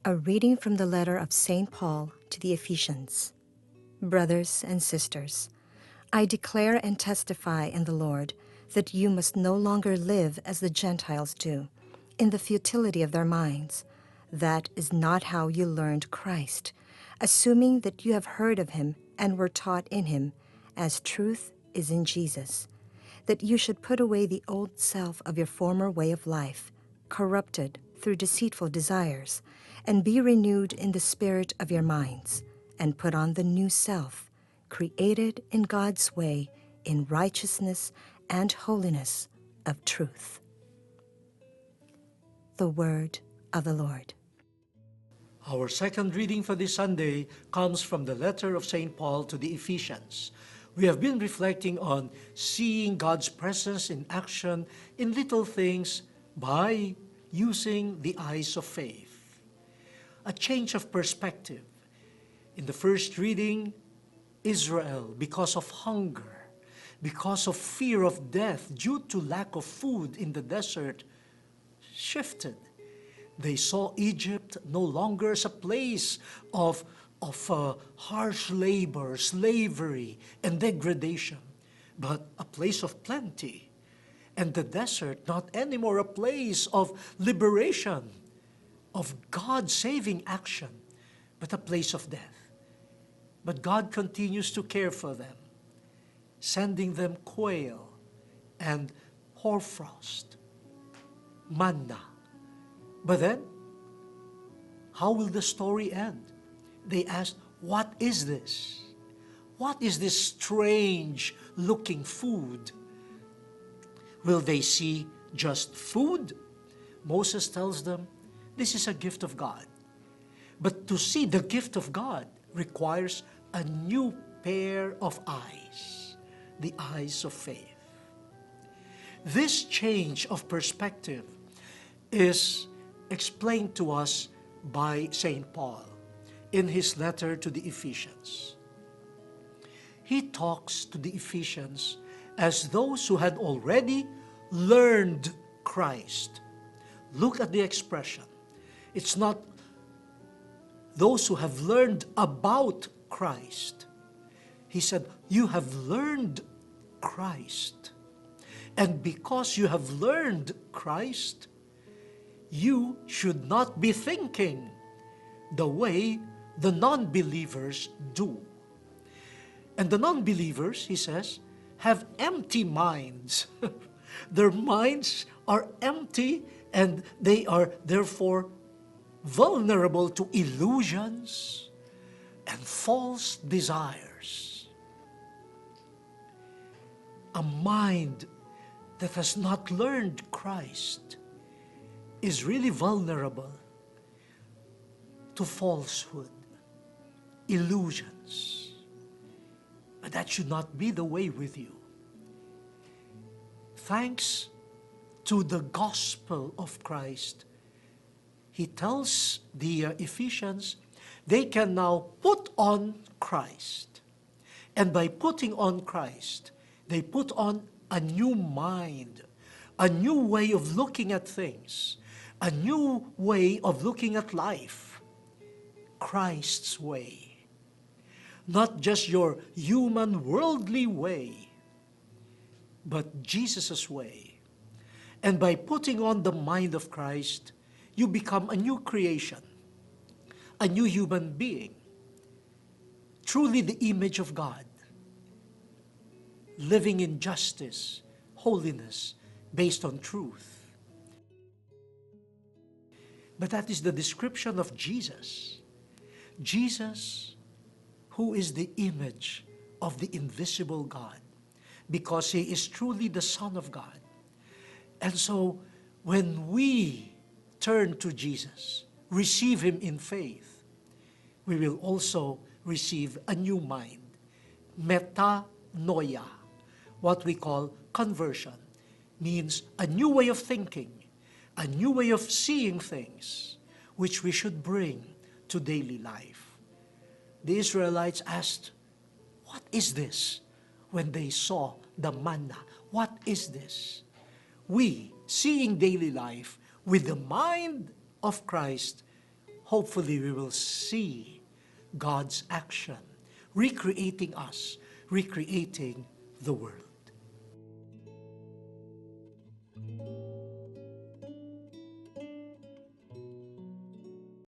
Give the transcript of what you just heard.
A reading from the letter of St. Paul to the Ephesians. Brothers and sisters, I declare and testify in the Lord that you must no longer live as the Gentiles do, in the futility of their minds. That is not how you learned Christ, assuming that you have heard of him and were taught in him, as truth is in Jesus, that you should put away the old self of your former way of life, corrupted through deceitful desires, and be renewed in the spirit of your minds, and put on the new self, created in God's way in righteousness and holiness of truth. The word of the Lord. Our second reading for this Sunday comes from the letter of St. Paul to the Ephesians. We have been reflecting on seeing God's presence in action in little things by using the eyes of faith. A change of perspective. In the first reading, Israel, because of hunger, because of fear of death due to lack of food in the desert, shifted. They saw Egypt no longer as a place of harsh labor, slavery, and degradation, but a place of plenty. And the desert not anymore a place of liberation, of God-saving action, but a place of death. But God continues to care for them, sending them quail and hoarfrost, manna. But then, how will the story end? They asked, what is this? What is this strange-looking food? Will they see just food? Moses tells them, this is a gift of God. But to see the gift of God requires a new pair of eyes, the eyes of faith. This change of perspective is explained to us by St. Paul in his letter to the Ephesians. He talks to the Ephesians as those who had already learned Christ. Look at the expression. It's not those who have learned about Christ. He said, you have learned Christ. And because you have learned Christ, you should not be thinking the way the non-believers do. And the non-believers, he says, have empty minds. Their minds are empty and they are therefore vulnerable to illusions and false desires. A mind that has not learned Christ is really vulnerable to falsehood, illusions. But that should not be the way with you. Thanks to the gospel of Christ, he tells the Ephesians, they can now put on Christ. And by putting on Christ, they put on a new mind, a new way of looking at things, a new way of looking at life, Christ's way. Not just your human, worldly way, but Jesus' way. And by putting on the mind of Christ, you become a new creation, a new human being, truly the image of God, living in justice, holiness, based on truth. But that is the description of Jesus. Jesus, who is the image of the invisible God, because he is truly the Son of God. And so, when we turn to Jesus, receive him in faith, we will also receive a new mind, metanoia, what we call conversion, means a new way of thinking, a new way of seeing things, which we should bring to daily life. The Israelites asked, what is this? When they saw the manna, what is this? We, seeing daily life with the mind of Christ, hopefully we will see God's action, recreating us, recreating the world.